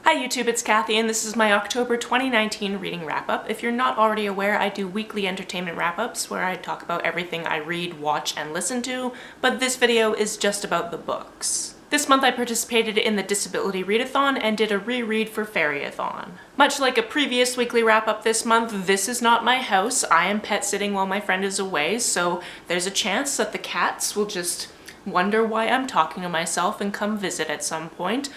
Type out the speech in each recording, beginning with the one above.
Hi YouTube, it's Kathy and this is my October 2019 reading wrap-up. If you're not already aware, I do weekly entertainment wrap-ups where I talk about everything I read, watch, and listen to, but this video is just about the books. This month I participated in the Disability Readathon and did a reread for Fairyathon. Much like a previous weekly wrap-up this month, this is not my house. I am pet sitting while my friend is away, so there's a chance that the cats will just wonder why I'm talking to myself and come visit at some point.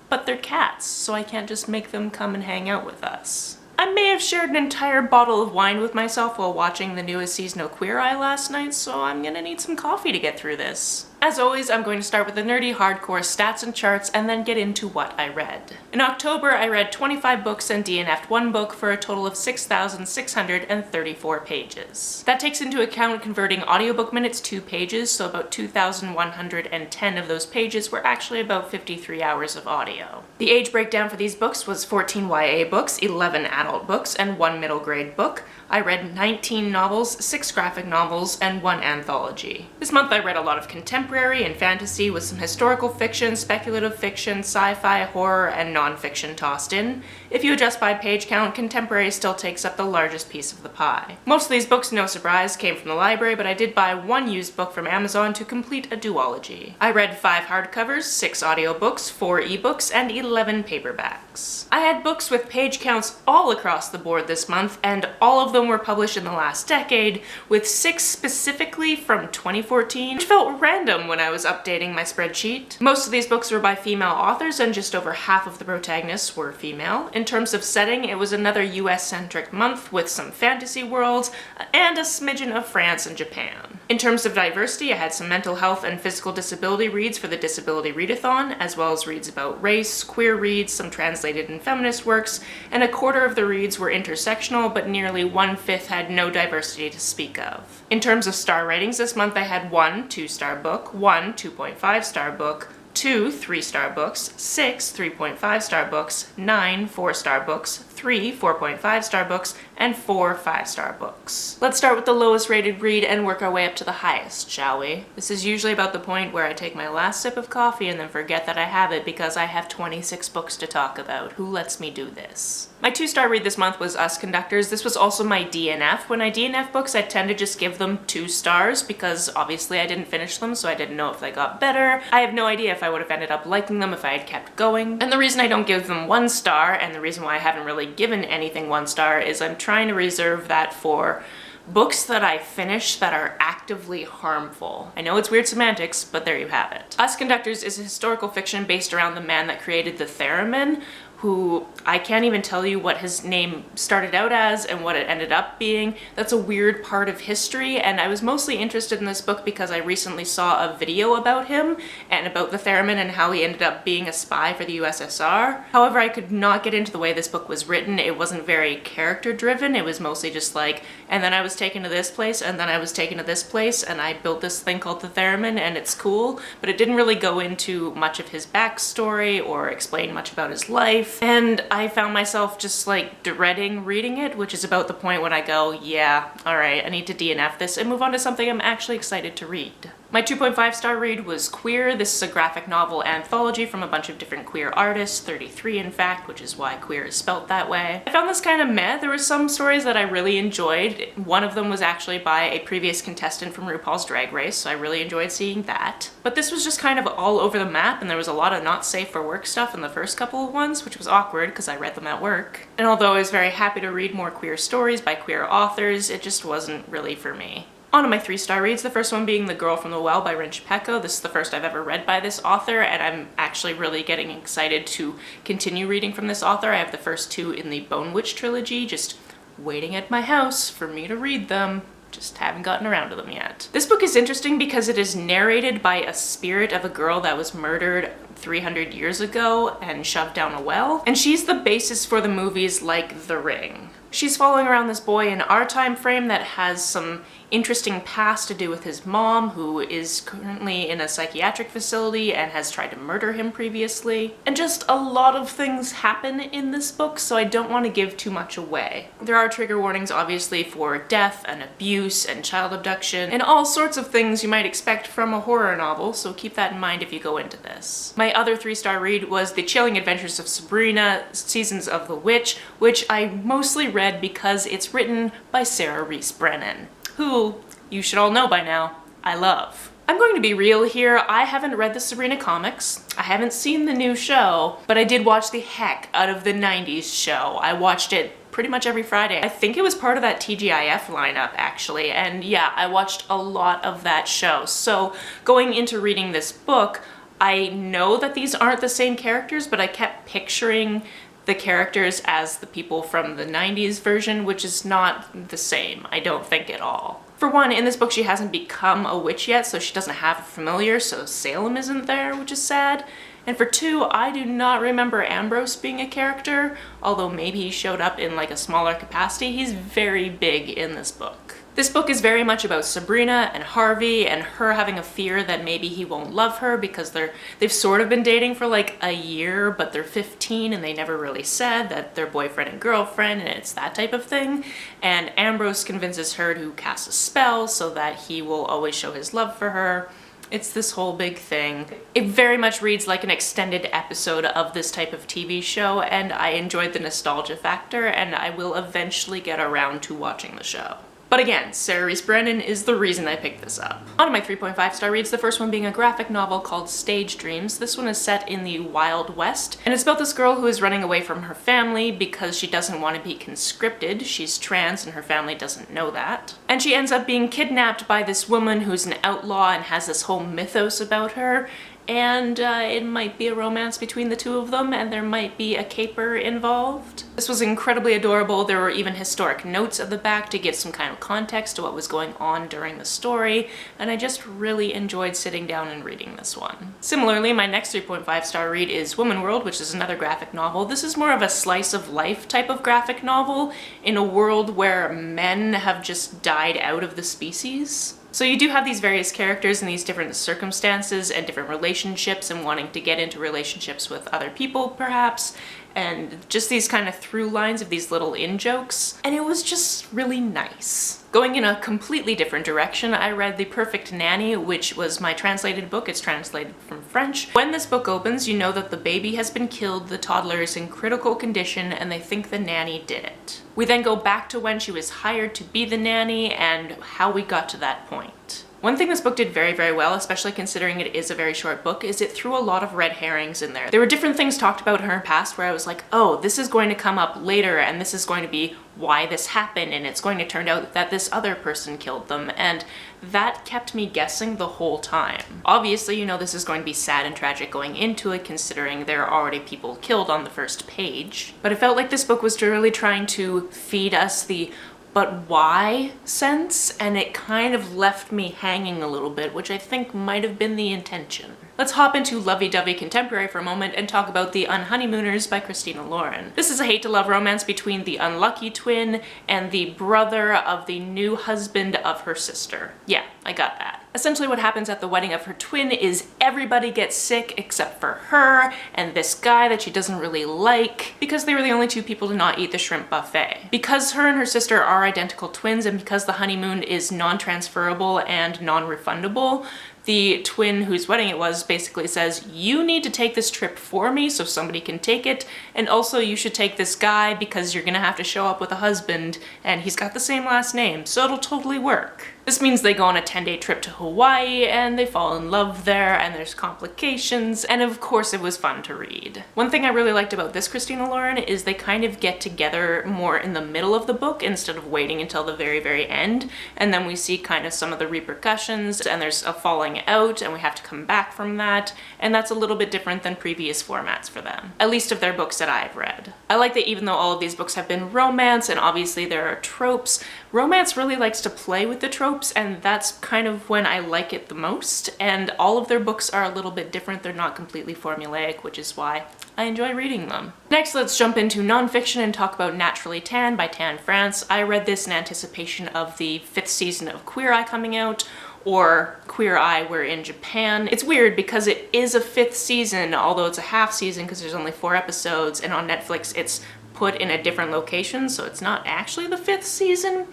But they're cats, so I can't just make them come and hang out with us. I may have shared an entire bottle of wine with myself while watching the newest season of Queer Eye last night, so I'm gonna need some coffee to get through this. As always, I'm going to start with the nerdy, hardcore stats and charts and then get into what I read. In October, I read 25 books and DNF'd one book for a total of 6,634 pages. That takes into account converting audiobook minutes to pages, so about 2,110 of those pages were actually about 53 hours of audio. The age breakdown for these books was 14 YA books, 11 adult books, and 1 middle grade book. I read 19 novels, 6 graphic novels, and 1 anthology. This month I read a lot of contemporary and fantasy with some historical fiction, speculative fiction, sci-fi, horror, and non-fiction tossed in. If you adjust by page count, contemporary still takes up the largest piece of the pie. Most of these books, no surprise, came from the library, but I did buy 1 used book from Amazon to complete a duology. I read 5 hardcovers, 6 audiobooks, 4 ebooks, and 11 paperbacks. I had books with page counts all across the board this month, and all of them were published in the last decade, with 6 specifically from 2014, which felt random when I was updating my spreadsheet. Most of these books were by female authors, and just over half of the protagonists were female. In terms of setting, it was another US-centric month with some fantasy worlds and a smidgen of France and Japan. In terms of diversity, I had some mental health and physical disability reads for the Disability Readathon, as well as reads about race, queer reads, some translated and feminist works, and a quarter of the reads were intersectional, but nearly 1/5 had no diversity to speak of. In terms of star ratings this month, I had 1 2-star book, 1 2.5-star book, 2 3-star books, 6 3.5-star books, 9 4-star books, 3 4.5-star books, and 4 5-star books. Let's start with the lowest rated read and work our way up to the highest, shall we? This is usually about the point where I take my last sip of coffee and then forget that I have it because I have 26 books to talk about. Who lets me do this? My 2-star read this month was Us Conductors. This was also my DNF. When I DNF books, I tend to just give them 2 stars because obviously I didn't finish them, so I didn't know if they got better. I have no idea if I would have ended up liking them if I had kept going. And the reason I don't give them 1 star, and the reason why I haven't really given anything 1 star, is I'm trying to reserve that for books that I finish that are actively harmful. I know it's weird semantics, but there you have it. Us Conductors is a historical fiction based around the man that created the Theremin, who I can't even tell you what his name started out as and what it ended up being. That's a weird part of history, and I was mostly interested in this book because I recently saw a video about him and about the Theremin and how he ended up being a spy for the USSR. However, I could not get into the way this book was written. It wasn't very character driven. It was mostly just like, and then I was taken to this place, and then I was taken to this place, and I built this thing called the Theremin, and it's cool, but it didn't really go into much of his backstory or explain much about his life. And I found myself just like dreading reading it, which is about the point when I go, yeah, alright, I need to DNF this and move on to something I'm actually excited to read. My 2.5-star read was Queer. This is a graphic novel anthology from a bunch of different queer artists, 33 in fact, which is why queer is spelt that way. I found this kind of meh. There were some stories that I really enjoyed. One of them was actually by a previous contestant from RuPaul's Drag Race, so I really enjoyed seeing that. But this was just kind of all over the map, and there was a lot of not safe for work stuff in the first couple of ones, which was awkward because I read them at work. And although I was very happy to read more queer stories by queer authors, it just wasn't really for me. On to my 3-star reads, the first one being The Girl from the Well by Rinch Pecco. This is the first I've ever read by this author, and I'm actually really getting excited to continue reading from this author. I have the first 2 in the Bone Witch trilogy, just waiting at my house for me to read them. Just haven't gotten around to them yet. This book is interesting because it is narrated by a spirit of a girl that was murdered 300 years ago and shoved down a well, and she's the basis for the movies like The Ring. She's following around this boy in our time frame that has some interesting past to do with his mom, who is currently in a psychiatric facility and has tried to murder him previously. And just a lot of things happen in this book, so I don't want to give too much away. There are trigger warnings obviously for death and abuse and child abduction and all sorts of things you might expect from a horror novel, so keep that in mind if you go into this. My My other 3-star read was The Chilling Adventures of Sabrina, Seasons of the Witch, which I mostly read because it's written by Sarah Reese Brennan, who you should all know by now, I love. I'm going to be real here, I haven't read the Sabrina comics, I haven't seen the new show, but I did watch the heck out of the 90s show. I watched it pretty much every Friday. I think it was part of that TGIF lineup actually, and yeah, I watched a lot of that show. So going into reading this book, I know that these aren't the same characters, but I kept picturing the characters as the people from the 90s version, which is not the same, I don't think at all. For one, in this book she hasn't become a witch yet, so she doesn't have a familiar, so Salem isn't there, which is sad. And for two, I do not remember Ambrose being a character, although maybe he showed up in like a smaller capacity. He's very big in this book. This book is very much about Sabrina and Harvey and her having a fear that maybe he won't love her because they've sort of been dating for like a year, but they're 15 and they never really said that they're boyfriend and girlfriend, and it's that type of thing. And Ambrose convinces her to cast a spell so that he will always show his love for her. It's this whole big thing. It very much reads like an extended episode of this type of TV show, and I enjoyed the nostalgia factor, and I will eventually get around to watching the show. But again, Sarah Reese Brennan is the reason I picked this up. On to my 3.5-star reads, the first one being a graphic novel called Stage Dreams. This one is set in the Wild West, and it's about this girl who is running away from her family because she doesn't want to be conscripted. She's trans and her family doesn't know that. And she ends up being kidnapped by this woman who's an outlaw and has this whole mythos about her. And it might be a romance between the two of them, and there might be a caper involved. This was incredibly adorable. There were even historic notes at the back to give some kind of context to what was going on during the story, and I just really enjoyed sitting down and reading this one. Similarly, my next 3.5-star read is Woman World, which is another graphic novel. This is more of a slice of life type of graphic novel in a world where men have just died out of the species. So you do have these various characters in these different circumstances and different relationships and wanting to get into relationships with other people perhaps, and just these kind of through lines of these little in-jokes, and it was just really nice. Going in a completely different direction, I read The Perfect Nanny, which was my translated book. It's translated from French. When this book opens, you know that the baby has been killed, the toddler is in critical condition, and they think the nanny did it. We then go back to when she was hired to be the nanny and how we got to that point. One thing this book did very, very well, especially considering it is a very short book, is it threw a lot of red herrings in there. There were different things talked about her in past where I was like, oh, this is going to come up later and this is going to be why this happened, and it's going to turn out that this other person killed them, and that kept me guessing the whole time. Obviously, you know this is going to be sad and tragic going into it, considering there are already people killed on the first page. But it felt like this book was really trying to feed us the but why sense, and it kind of left me hanging a little bit, which I think might have been the intention. Let's hop into lovey-dovey contemporary for a moment and talk about The Unnie Mooners by Christina Lauren. This is a hate-to-love romance between the unlucky twin and the brother of the new husband of her sister. Yeah, I got that. Essentially what happens at the wedding of her twin is everybody gets sick except for her and this guy that she doesn't really like, because they were the only two people to not eat the shrimp buffet. Because her and her sister are identical twins, and because the honeymoon is non-transferable and non-refundable, the twin whose wedding it was basically says, you need to take this trip for me so somebody can take it, and also you should take this guy because you're gonna have to show up with a husband and he's got the same last name, so it'll totally work. This means they go on a 10-day trip to Hawaii and they fall in love there and there's complications, and of course it was fun to read. One thing I really liked about this Christina Lauren is they kind of get together more in the middle of the book instead of waiting until the very, very end, and then we see kind of some of the repercussions, and there's a falling out and we have to come back from that, and that's a little bit different than previous formats for them, at least of their books that I've read. I like that even though all of these books have been romance and obviously there are tropes, romance really likes to play with the tropes, and that's kind of when I like it the most, and all of their books are a little bit different. They're not completely formulaic, which is why I enjoy reading them. Next, let's jump into nonfiction and talk about Naturally Tan by Tan France. I read this in anticipation of the 5th season of Queer Eye coming out, or Queer Eye, we're in Japan. It's weird because it is a 5th season, although it's a half season because there's only 4 episodes, and on Netflix it's put in a different location, so it's not actually the 5th season.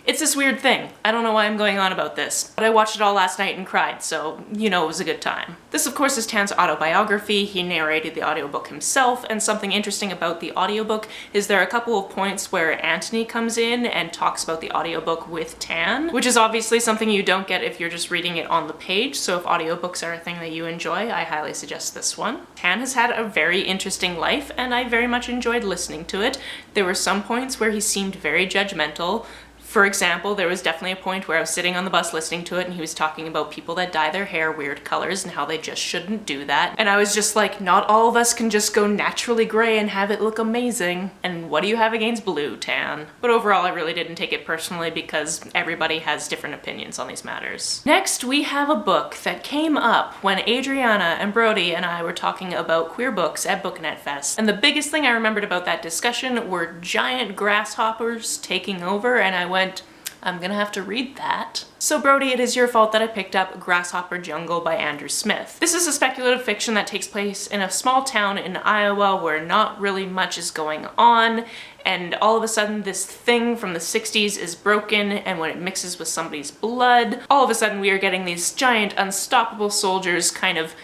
It's this weird thing. I don't know why I'm going on about this, but I watched it all last night and cried, so you know it was a good time. This of course is Tan's autobiography. He narrated the audiobook himself, and something interesting about the audiobook is there are a couple of points where Anthony comes in and talks about the audiobook with Tan, which is obviously something you don't get if you're just reading it on the page, so if audiobooks are a thing that you enjoy, I highly suggest this one. Tan has had a very interesting life, and I very much enjoyed listening to it. There were some points where he seemed very judgmental. For example, there was definitely a point where I was sitting on the bus listening to it and he was talking about people that dye their hair weird colors and how they just shouldn't do that. And I was just like, not all of us can just go naturally gray and have it look amazing. And what do you have against blue, Tan? But overall, I really didn't take it personally because everybody has different opinions on these matters. Next, we have a book that came up when Adriana and Brody and I were talking about queer books at BookNet Fest. And the biggest thing I remembered about that discussion were giant grasshoppers taking over, and I went, I'm gonna have to read that. So Brody, it is your fault that I picked up Grasshopper Jungle by Andrew Smith. This is a speculative fiction that takes place in a small town in Iowa where not really much is going on, and all of a sudden this thing from the 60s is broken, and when it mixes with somebody's blood, all of a sudden we are getting these giant unstoppable soldiers kind of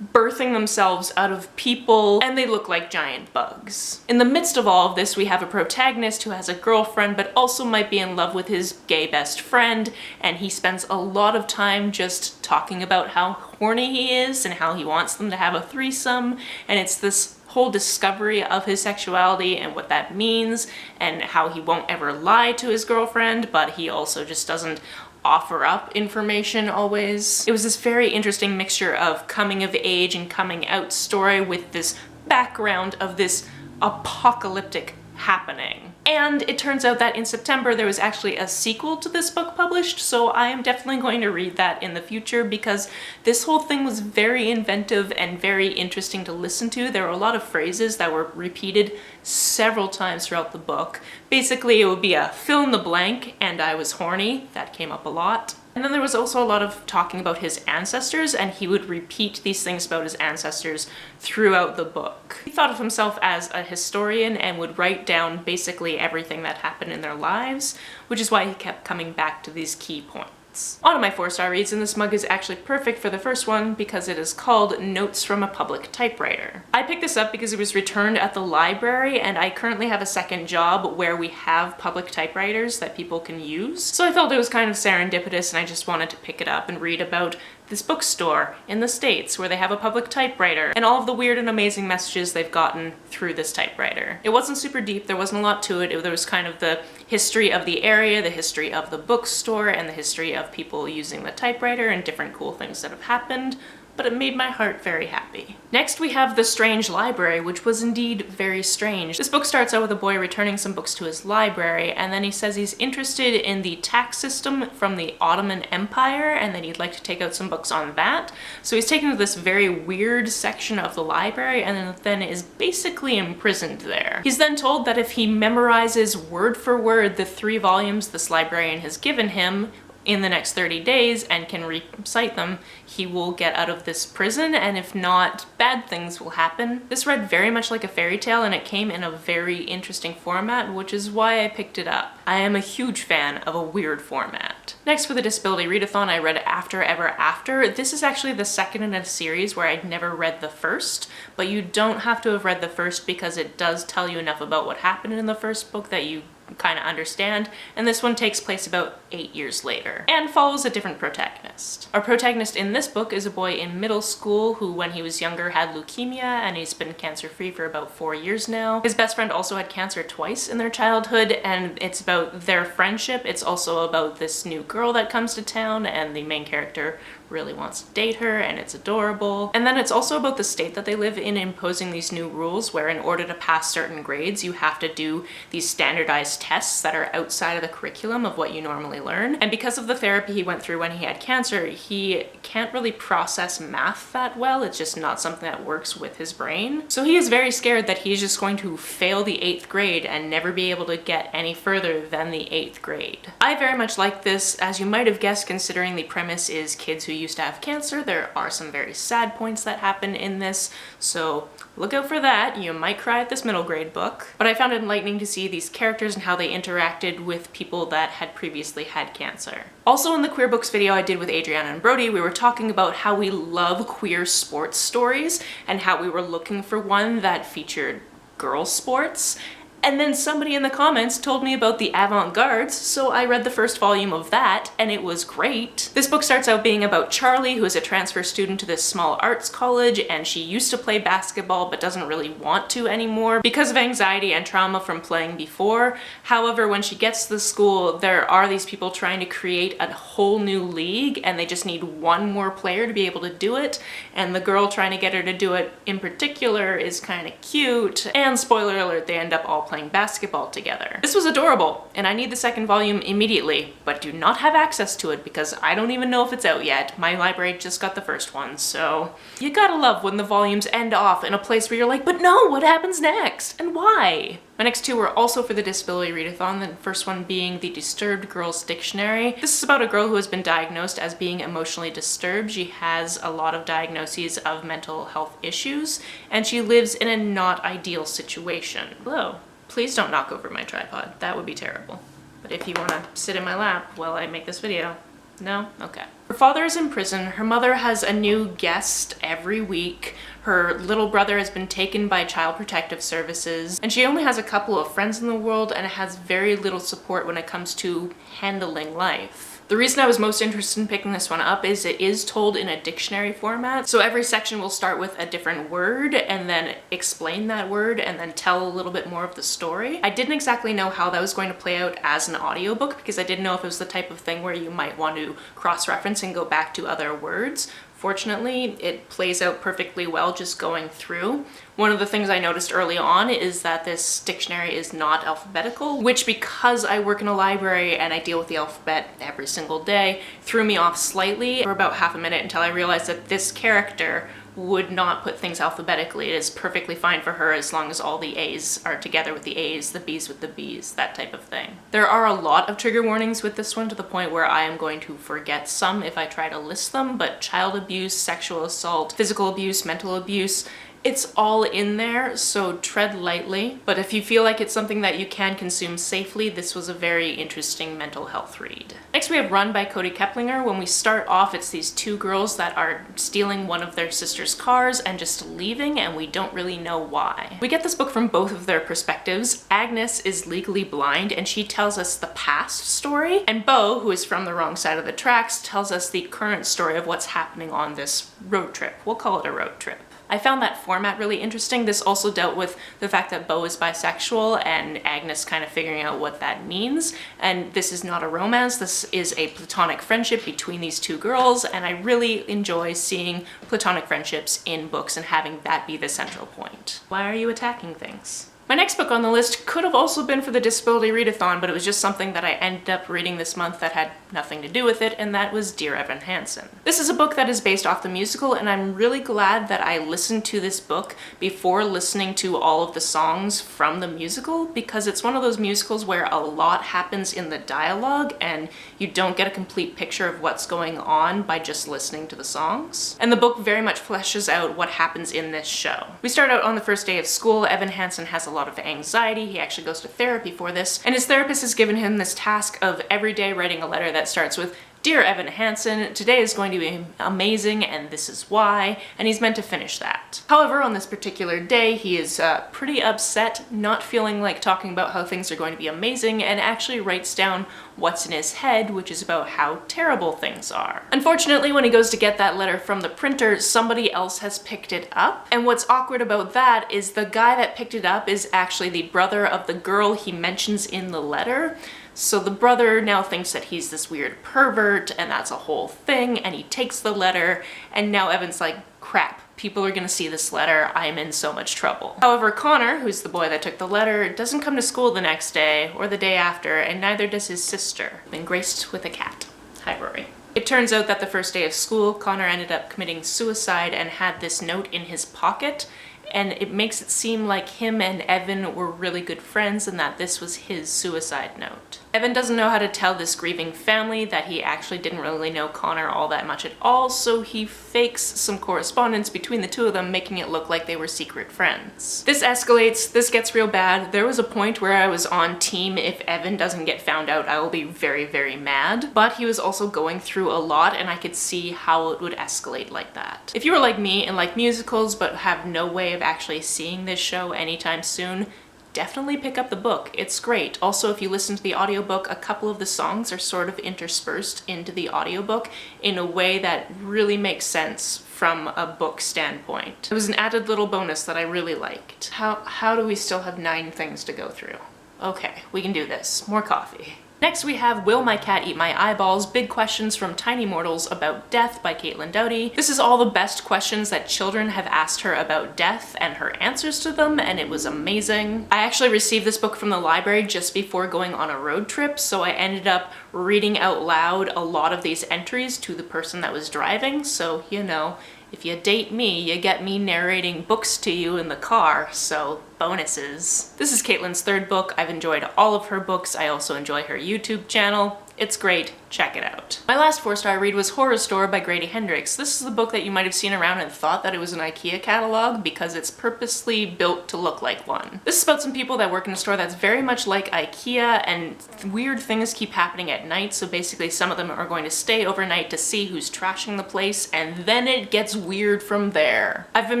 birthing themselves out of people, and they look like giant bugs. In the midst of all of this, we have a protagonist who has a girlfriend but also might be in love with his gay best friend, and he spends a lot of time just talking about how horny he is and how he wants them to have a threesome, and it's this whole discovery of his sexuality and what that means, and how he won't ever lie to his girlfriend, but he also just doesn't offer up information always. It was this very interesting mixture of coming of age and coming out story with this background of this apocalyptic happening. And it turns out that in September there was actually a sequel to this book published, so I am definitely going to read that in the future because this whole thing was very inventive and very interesting to listen to. There were a lot of phrases that were repeated several times throughout the book. Basically, it would be a fill in the blank, and I was horny. That came up a lot. And then there was also a lot of talking about his ancestors, and he would repeat these things about his ancestors throughout the book. He thought of himself as a historian and would write down basically everything that happened in their lives, which is why he kept coming back to these key points. On to my 4-star reads, and this mug is actually perfect for the first one because it is called Notes from a Public Typewriter. I picked this up because it was returned at the library, and I currently have a second job where we have public typewriters that people can use. So I felt it was kind of serendipitous, and I just wanted to pick it up and read about this bookstore in the States where they have a public typewriter and all of the weird and amazing messages they've gotten through this typewriter. It wasn't super deep, there wasn't a lot to it. There was kind of the history of the area, the history of the bookstore, and the history of people using the typewriter and different cool things that have happened, but it made my heart very happy. Next we have The Strange Library, which was indeed very strange. This book starts out with a boy returning some books to his library, and then he says he's interested in the tax system from the Ottoman Empire, and that he'd like to take out some books on that. So he's taken to this very weird section of the library, and then is basically imprisoned there. He's then told that if he memorizes word for word the 3 volumes this librarian has given him in the next 30 days and can recite them, he will get out of this prison, and if not, bad things will happen. This read very much like a fairy tale, and it came in a very interesting format, which is why I picked it up. I am a huge fan of a weird format. Next, for the Disability Readathon, I read After Ever After. This is actually the second in a series where I'd never read the first, but you don't have to have read the first because it does tell you enough about what happened in the first book that you kind of understand, and this one takes place about 8 years later and follows a different protagonist. Our protagonist in this book is a boy in middle school who, when he was younger, had leukemia, and he's been cancer-free for about 4 years now. His best friend also had cancer twice in their childhood, and it's about their friendship. It's also about this new girl that comes to town, and the main character really wants to date her, and it's adorable. And then it's also about the state that they live in imposing these new rules where in order to pass certain grades you have to do these standardized tests that are outside of the curriculum of what you normally learn. And because of the therapy he went through when he had cancer, he can't really process math that well. It's just not something that works with his brain. So he is very scared that he's just going to fail the 8th grade and never be able to get any further than the 8th grade. I very much like this, as you might have guessed, considering the premise is kids who used to have cancer. There are some very sad points that happen in this, so look out for that. You might cry at this middle grade book. But I found it enlightening to see these characters and how they interacted with people that had previously had cancer. Also in the queer books video I did with Adriana and Brody, we were talking about how we love queer sports stories and how we were looking for one that featured girl sports. And then somebody in the comments told me about the Avantgardes, so I read the first volume of that, and it was great. This book starts out being about Charlie, who is a transfer student to this small arts college, and she used to play basketball but doesn't really want to anymore because of anxiety and trauma from playing before. However, when she gets to the school, there are these people trying to create a whole new league, and they just need one more player to be able to do it, and the girl trying to get her to do it in particular is kind of cute, and spoiler alert, they end up all playing basketball together. This was adorable, and I need the second volume immediately, but do not have access to it because I don't even know if it's out yet. My library just got the first one, so you gotta love when the volumes end off in a place where you're like, but no, what happens next? And why? My next two were also for the Disability Readathon, the first one being the Disturbed Girls Dictionary. This is about a girl who has been diagnosed as being emotionally disturbed. She has a lot of diagnoses of mental health issues, and she lives in a not ideal situation. Hello. Please don't knock over my tripod. That would be terrible. But if you want to sit in my lap while I make this video. No? Okay. Her father is in prison. Her mother has a new guest every week. Her little brother has been taken by Child Protective Services. And she only has a couple of friends in the world and has very little support when it comes to handling life. The reason I was most interested in picking this one up is it is told in a dictionary format. So every section will start with a different word and then explain that word and then tell a little bit more of the story. I didn't exactly know how that was going to play out as an audiobook because I didn't know if it was the type of thing where you might want to cross-reference and go back to other words. Fortunately, it plays out perfectly well just going through. One of the things I noticed early on is that this dictionary is not alphabetical, which because I work in a library and I deal with the alphabet every single day, threw me off slightly for about half a minute until I realized that this character would not put things alphabetically. It is perfectly fine for her as long as all the A's are together with the A's, the B's with the B's, that type of thing. There are a lot of trigger warnings with this one to the point where I am going to forget some if I try to list them, but child abuse, sexual assault, physical abuse, mental abuse, it's all in there, so tread lightly. But if you feel like it's something that you can consume safely, this was a very interesting mental health read. Next we have Run by Cody Keplinger. When we start off, it's these two girls that are stealing one of their sister's cars and just leaving, and we don't really know why. We get this book from both of their perspectives. Agnes is legally blind, and she tells us the past story, and Beau, who is from the wrong side of the tracks, tells us the current story of what's happening on this road trip. We'll call it a road trip. I found that format really interesting. This also dealt with the fact that Beau is bisexual and Agnes kind of figuring out what that means. And this is not a romance, this is a platonic friendship between these two girls, and I really enjoy seeing platonic friendships in books and having that be the central point. Why are you attacking things? My next book on the list could have also been for the Disability Readathon, but it was just something that I ended up reading this month that had nothing to do with it, and that was Dear Evan Hansen. This is a book that is based off the musical, and I'm really glad that I listened to this book before listening to all of the songs from the musical, because it's one of those musicals where a lot happens in the dialogue, and you don't get a complete picture of what's going on by just listening to the songs. And the book very much fleshes out what happens in this show. We start out on the first day of school. Evan Hansen has a lot of anxiety. He actually goes to therapy for this, and his therapist has given him this task of every day writing a letter that starts with, "Dear Evan Hansen, today is going to be amazing and this is why," and he's meant to finish that. However, on this particular day, he is pretty upset, not feeling like talking about how things are going to be amazing, and actually writes down what's in his head, which is about how terrible things are. Unfortunately, when he goes to get that letter from the printer, somebody else has picked it up, and what's awkward about that is the guy that picked it up is actually the brother of the girl he mentions in the letter. So the brother now thinks that he's this weird pervert, and that's a whole thing, and he takes the letter, and now Evan's like, crap, people are gonna see this letter, I'm in so much trouble. However, Connor, who's the boy that took the letter, doesn't come to school the next day, or the day after, and neither does his sister, been graced with a cat. Hi, Rory. It turns out that the first day of school, Connor ended up committing suicide and had this note in his pocket, and it makes it seem like him and Evan were really good friends and that this was his suicide note. Evan doesn't know how to tell this grieving family that he actually didn't really know Connor all that much at all, so he fakes some correspondence between the two of them, making it look like they were secret friends. This escalates, this gets real bad. There was a point where I was on team if Evan doesn't get found out, I will be very, very mad. But he was also going through a lot and I could see how it would escalate like that. If you were like me and like musicals but have no way of actually seeing this show anytime soon, definitely pick up the book. It's great. Also, if you listen to the audiobook, a couple of the songs are sort of interspersed into the audiobook in a way that really makes sense from a book standpoint. It was an added little bonus that I really liked. How do we still have 9 things to go through? Okay, we can do this. More coffee. Next we have Will My Cat Eat My Eyeballs? Big Questions from Tiny Mortals About Death by Caitlin Doughty. This is all the best questions that children have asked her about death and her answers to them, and it was amazing. I actually received this book from the library just before going on a road trip, so I ended up reading out loud a lot of these entries to the person that was driving, so you know, if you date me, you get me narrating books to you in the car, so bonuses. This is Caitlin's 3rd book. I've enjoyed all of her books. I also enjoy her YouTube channel. It's great. Check it out. My last 4-star read was Horror Store by Grady Hendrix. This is a book that you might have seen around and thought that it was an IKEA catalog because it's purposely built to look like one. This is about some people that work in a store that's very much like IKEA, and weird things keep happening at night, so basically some of them are going to stay overnight to see who's trashing the place, and then it gets weird from there. I've been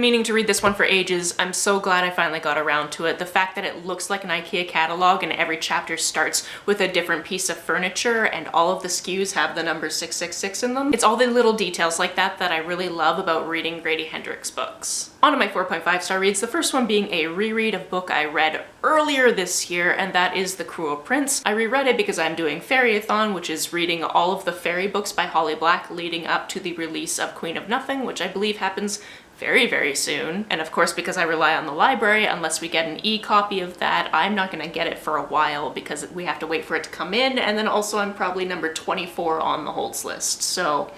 meaning to read this one for ages. I'm so glad I finally got around to it. The fact that it looks like an IKEA catalog and every chapter starts with a different piece of furniture and all of the SKUs have the number 666 in them. It's all the little details like that that I really love about reading Grady Hendrix books. On to my 4.5-star reads, the first one being a reread of a book I read earlier this year, and that is The Cruel Prince. I reread it because I'm doing Fairy-a-thon, which is reading all of the fairy books by Holly Black leading up to the release of Queen of Nothing, which I believe happens very, very soon. And of course, because I rely on the library, unless we get an e-copy of that, I'm not gonna get it for a while because we have to wait for it to come in, and then also I'm probably number 24 on the holds list, so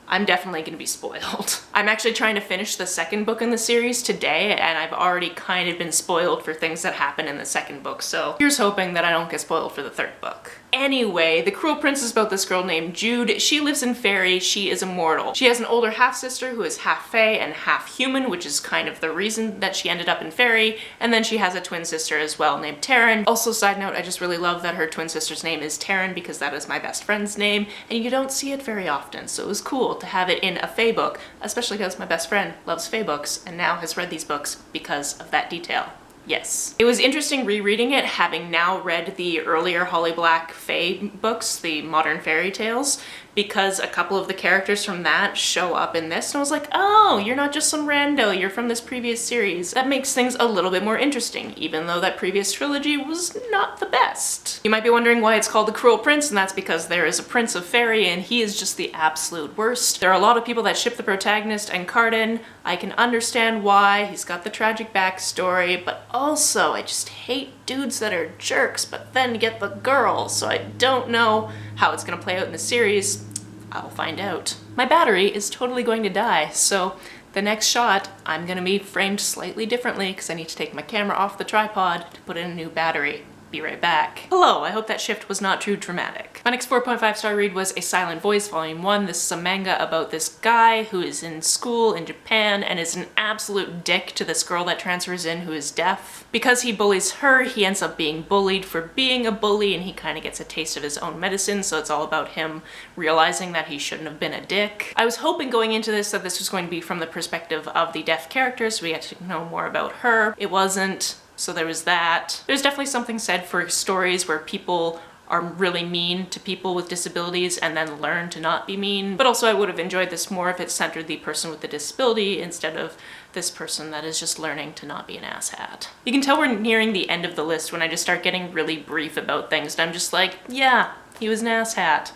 I'm definitely gonna be spoiled. I'm actually trying to finish the 2nd book in the series today, and I've already kind of been spoiled for things that happen in the 2nd book, so here's hoping that I don't get spoiled for the 3rd book. Anyway, The Cruel Prince is about this girl named Jude. She lives in Fairy. She is immortal. She has an older half-sister who is half fae and half human, which is kind of the reason that she ended up in Fairy, and then she has a twin sister as well named Taryn. Also, side note, I just really love that her twin sister's name is Taryn because that is my best friend's name, and you don't see it very often, so it was cool to have it in a fae book, especially because my best friend loves fae books and now has read these books because of that detail. Yes. It was interesting rereading it, having now read the earlier Holly Black fae books, the modern fairy tales, because a couple of the characters from that show up in this, and I was like, oh, you're not just some rando, you're from this previous series. That makes things a little bit more interesting, even though that previous trilogy was not the best. You might be wondering why it's called The Cruel Prince, and that's because there is a prince of fairy, and he is just the absolute worst. There are a lot of people that ship the protagonist and Carden. I can understand why, he's got the tragic backstory, but also I just hate dudes that are jerks, but then get the girl, so I don't know how it's gonna play out in the series. I'll find out. My battery is totally going to die, so the next shot I'm gonna be framed slightly differently because I need to take my camera off the tripod to put in a new battery. Be right back. Hello, I hope that shift was not too dramatic. My next 4.5-star read was A Silent Voice Volume 1. This is a manga about this guy who is in school in Japan and is an absolute dick to this girl that transfers in who is deaf. Because he bullies her, he ends up being bullied for being a bully, and he kind of gets a taste of his own medicine, so it's all about him realizing that he shouldn't have been a dick. I was hoping going into this that this was going to be from the perspective of the deaf character, so we get to know more about her. It wasn't. So there was that. There's definitely something said for stories where people are really mean to people with disabilities and then learn to not be mean. But also I would have enjoyed this more if it centered the person with the disability instead of this person that is just learning to not be an asshat. You can tell we're nearing the end of the list when I just start getting really brief about things and I'm just like, yeah, he was an asshat.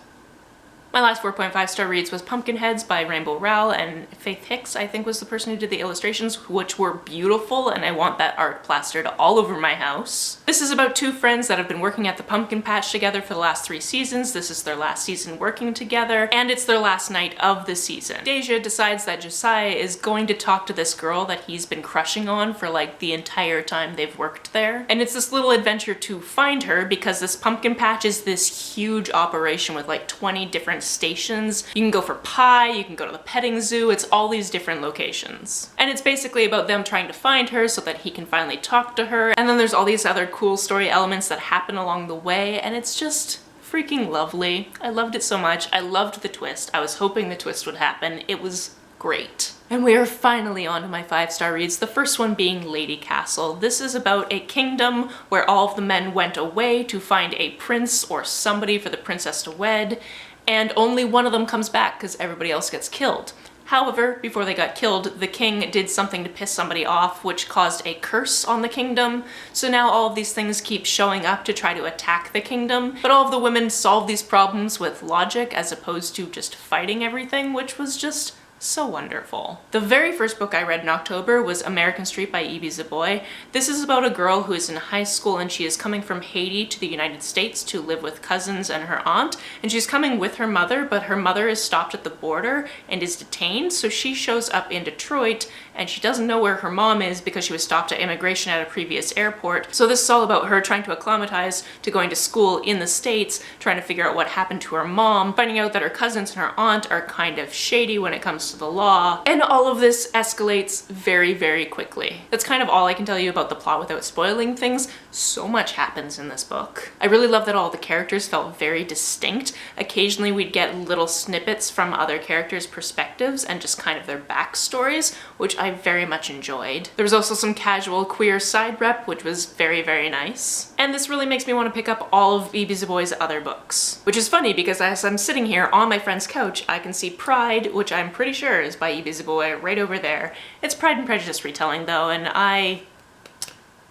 My last 4.5-star reads was Pumpkinheads by Rainbow Rowell, and Faith Hicks, I think, was the person who did the illustrations, which were beautiful, and I want that art plastered all over my house. This is about two friends that have been working at the pumpkin patch together for the last 3 seasons. This is their last season working together, and it's their last night of the season. Deja decides that Josiah is going to talk to this girl that he's been crushing on for like the entire time they've worked there. And it's this little adventure to find her because this pumpkin patch is this huge operation with like 20 different stations. You can go for pie, you can go to the petting zoo, it's all these different locations. And it's basically about them trying to find her so that he can finally talk to her. And then there's all these other cool story elements that happen along the way, and it's just freaking lovely. I loved it so much. I loved the twist. I was hoping the twist would happen. It was great. And we are finally on to my 5-star reads, the first one being Lady Castle. This is about a kingdom where all of the men went away to find a prince or somebody for the princess to wed, and only one of them comes back because everybody else gets killed. However, before they got killed, the king did something to piss somebody off, which caused a curse on the kingdom. So now all of these things keep showing up to try to attack the kingdom, but all of the women solve these problems with logic as opposed to just fighting everything, which was just so wonderful. The very first book I read in October was American Street by E.B. Zaboy. This is about a girl who is in high school and she is coming from Haiti to the United States to live with cousins and her aunt, and she's coming with her mother, but her mother is stopped at the border and is detained, so she shows up in Detroit and she doesn't know where her mom is because she was stopped at immigration at a previous airport. So this is all about her trying to acclimatize to going to school in the States, trying to figure out what happened to her mom, finding out that her cousins and her aunt are kind of shady when it comes to the law, and all of this escalates very, very quickly. That's kind of all I can tell you about the plot without spoiling things. So much happens in this book. I really love that all the characters felt very distinct. Occasionally we'd get little snippets from other characters' perspectives and just kind of their backstories, which I very much enjoyed. There was also some casual queer side rep, which was very, very nice. And this really makes me want to pick up all of E.B. Zaboy's other books. Which is funny because as I'm sitting here on my friend's couch, I can see Pride, which I'm pretty sure is by E.B. Zaboy, right over there. It's Pride and Prejudice retelling though, and I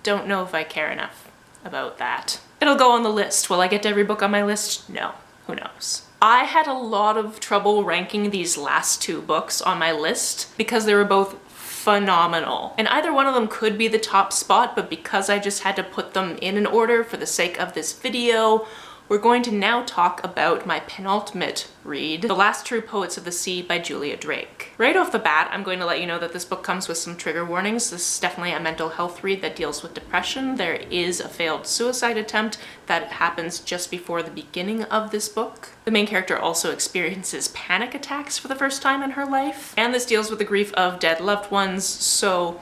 don't know if I care enough about that. It'll go on the list. Will I get to every book on my list? No. Who knows? I had a lot of trouble ranking these last 2 books on my list because they were both phenomenal. And either one of them could be the top spot, but because I just had to put them in an order for the sake of this video, we're going to now talk about my penultimate read, The Last True Poets of the Sea by Julia Drake. Right off the bat, I'm going to let you know that this book comes with some trigger warnings. This is definitely a mental health read that deals with depression. There is a failed suicide attempt that happens just before the beginning of this book. The main character also experiences panic attacks for the first time in her life. And this deals with the grief of dead loved ones, so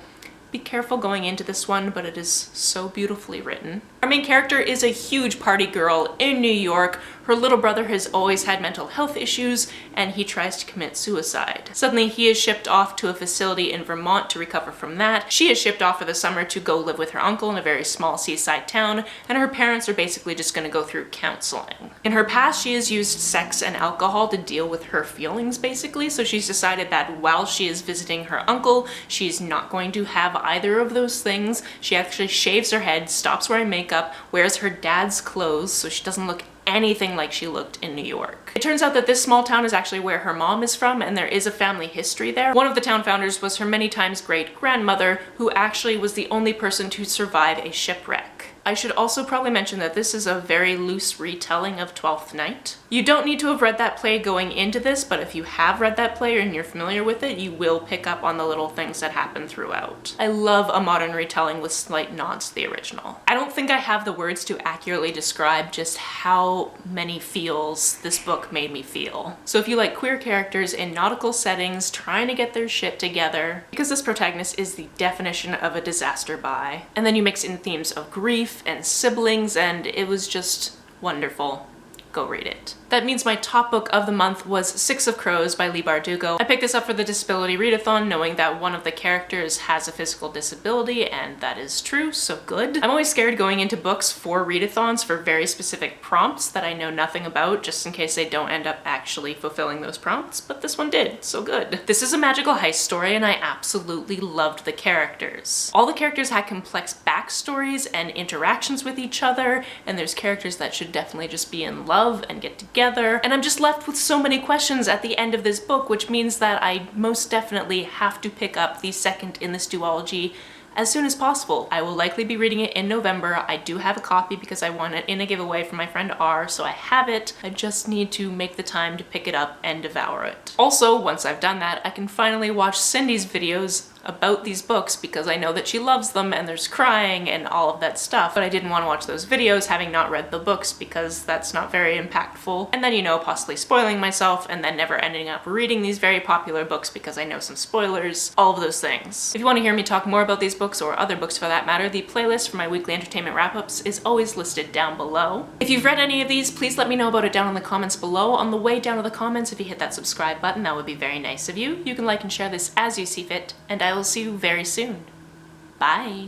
be careful going into this one, but it is so beautifully written. Our main character is a huge party girl in New York. Her little brother has always had mental health issues, and he tries to commit suicide. Suddenly, he is shipped off to a facility in Vermont to recover from that. She is shipped off for the summer to go live with her uncle in a very small seaside town, and her parents are basically just going to go through counseling. In her past, she has used sex and alcohol to deal with her feelings, basically, so she's decided that while she is visiting her uncle, she's not going to have either of those things. She actually shaves her head, stops wearing makeup, wears her dad's clothes so she doesn't look anything like she looked in New York. It turns out that this small town is actually where her mom is from, and there is a family history there. One of the town founders was her many times great-grandmother, who actually was the only person to survive a shipwreck. I should also probably mention that this is a very loose retelling of Twelfth Night. You don't need to have read that play going into this, but if you have read that play and you're familiar with it, you will pick up on the little things that happen throughout. I love a modern retelling with slight nods to the original. I don't think I have the words to accurately describe just how many feels this book made me feel. So if you like queer characters in nautical settings trying to get their shit together, because this protagonist is the definition of a disaster buy, and then you mix in themes of grief and siblings, and it was just wonderful. Go read it. That means my top book of the month was Six of Crows by Leigh Bardugo. I picked this up for the Disability Readathon knowing that one of the characters has a physical disability, and that is true, so good. I'm always scared going into books for readathons for very specific prompts that I know nothing about, just in case they don't end up actually fulfilling those prompts, but this one did, so good. This is a magical heist story, and I absolutely loved the characters. All the characters had complex backstories and interactions with each other, and there's characters that should definitely just be in love, love and get together. And I'm just left with so many questions at the end of this book, which means that I most definitely have to pick up the second in this duology as soon as possible. I will likely be reading it in November. I do have a copy because I won it in a giveaway from my friend R, so I have it. I just need to make the time to pick it up and devour it. Also, once I've done that, I can finally watch Cindy's videos about these books because I know that she loves them and there's crying and all of that stuff, but I didn't want to watch those videos having not read the books because that's not very impactful. And then, you know, possibly spoiling myself and then never ending up reading these very popular books because I know some spoilers, all of those things. If you want to hear me talk more about these books or other books for that matter, the playlist for my weekly entertainment wrap-ups is always listed down below. If you've read any of these, please let me know about it down in the comments below. On the way down to the comments, if you hit that subscribe button, that would be very nice of you. You can like and share this as you see fit, and I will see you very soon. Bye!